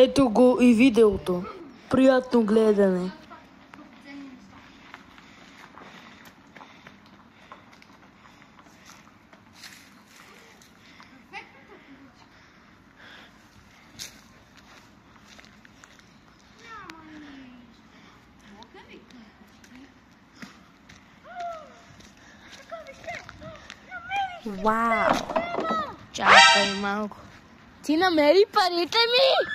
Ето го и видеото. Приятно гледане. Вау! Чакай малко. Ти намери парите ми?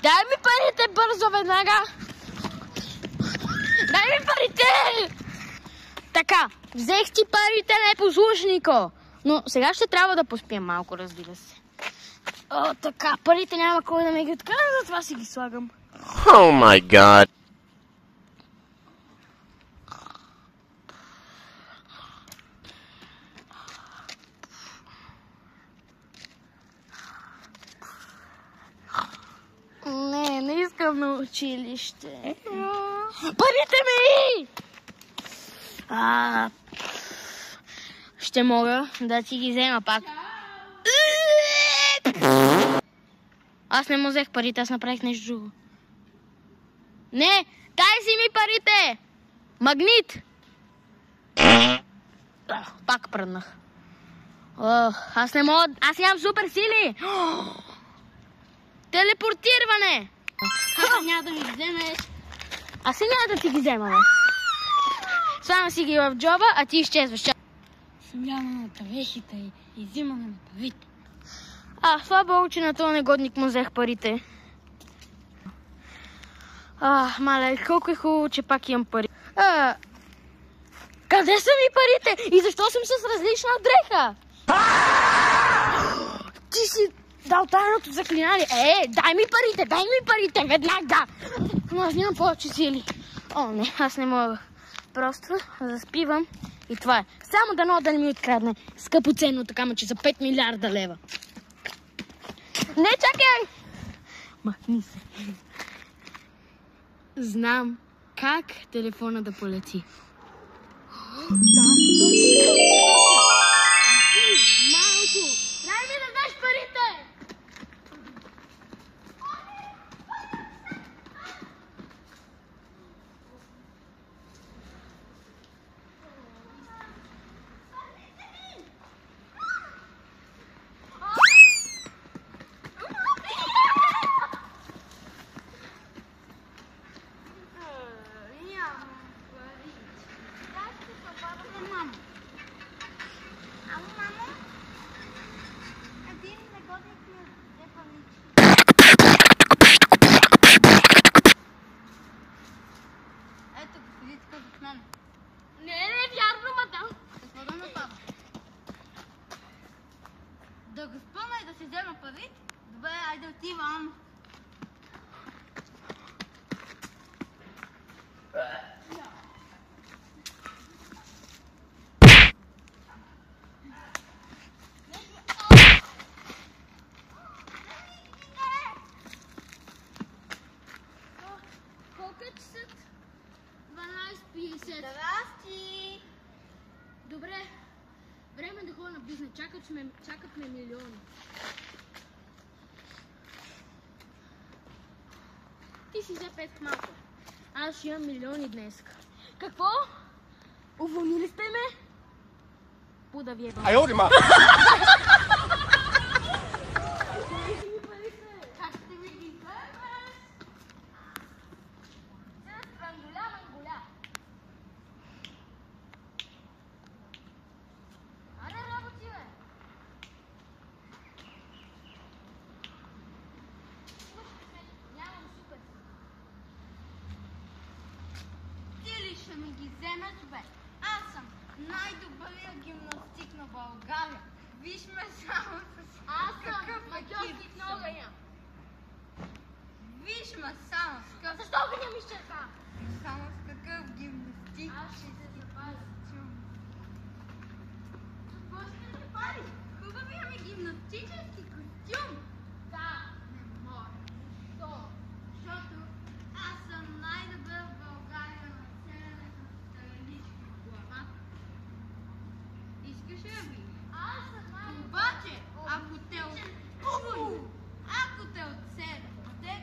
Дай ми парите бързо веднага. Дай ми парите! Така, взех ти парите, непослушнико. Но сега ще трябва да поспия малко, разбира се. О, така, парите няма кой да ме ги откара, затова си ги слагам. Oh my god. Не искам на училище. Парите ми! Ще мога да ти ги взема пак. Аз не му взех парите, аз направих нещо друго. Не, дай си ми парите! Магнит! Пак пръднах. Аз не мога, аз нямам супер сили! Телепортиране! Няма да ми ги вземеш. Аз и няма да ти ги взема, бе. Слагам си ги в джоба, а ти изчезваш. Смяна на дрехите и взимане на парите. Слабо, че на този негодник му взех парите. Мале, колко е хубаво, че пак имам пари. Къде са ми парите? И защо съм с различна дреха? Ти си дал тайното заклинание. Дай ми парите, веднага! Но аз нямам повече сили. Не, аз не мога. Просто заспивам и това е. Само дано да не ми открадне скъпоценно така, че за 5 милиарда лева. Не, чакай! Махни се. Знам как телефона да полети. Малко! Дай ми да дадеш парите! Не, вярно, мадам. Какво да направя? Да го спъна и да си взема пари? Добре, айде отивам. Колко е часът? 12:50. Здрасти! Добре, време да ходя на бизнес. Чакат ме милиони. Ти си взе 5 малко. Аз ще имам милиони днес. Какво? Уволнили сте ме? Пуда ви ебам. Айорима! Как ще ми ги вземеш? Ангуля. Аре, работи, бе! Нямам супер. Ти ли ще ми ги вземеш, бе? Аз съм най-добрият гимнастик на България. Виж ме само с какъв екип много съм. имам. Виж ме само с какъв... Защо го нямаш черта? Само с какъв гимнастик. Аз ще се запазя. Какво ще се пари? Хубавия ми гимнастически костюм. Да, не мога. Защо? Защото аз съм най-добър в България на целенето с странички в главата. Искаш ли би? Аз съм Обаче, ако те отседа, те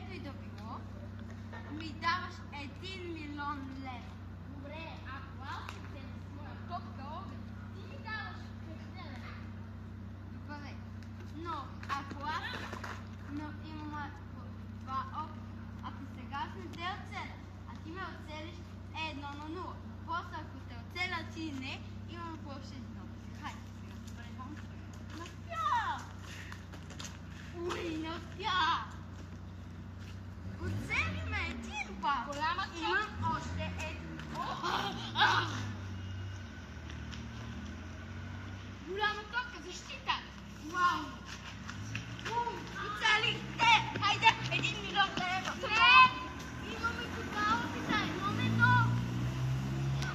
Или не, имаме по 6 дълги. Хайде, сега спрем. Наспя! Уй, наспя! Отземи ме един пак. Голяма Имам още един. Голяма топка, защита. Вау! Оцелихте! Хайде, 1 милион лева! Имаме тотал описа, 1-1.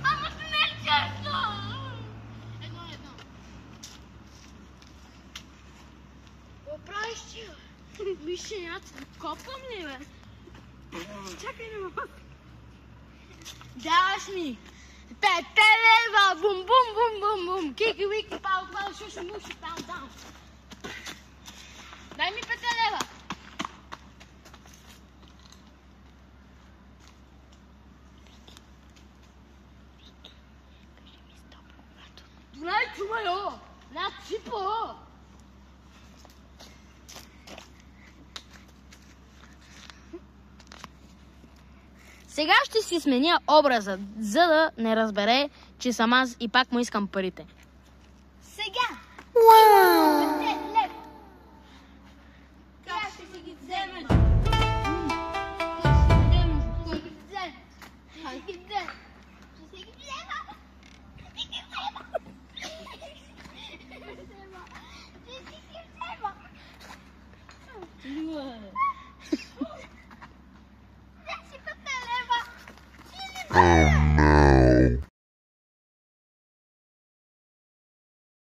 Ама не е честно! 1-1. Какво правиш, ти? Мишенят, копвам ли, бе? Чакай, не мога. Даваш ми 5 лева! Бум, бум, бум, бум, бум! Кики, вики, пау, пау, шуши, муши, пау, даун! Дай ми 5 лева! Донай, чувай, о! На, ципо! Сега ще си сменя образа, за да не разбере, че съм аз и пак му искам парите. Сега! Уау! 5 лева! Как ще си ги вземеш? Лева!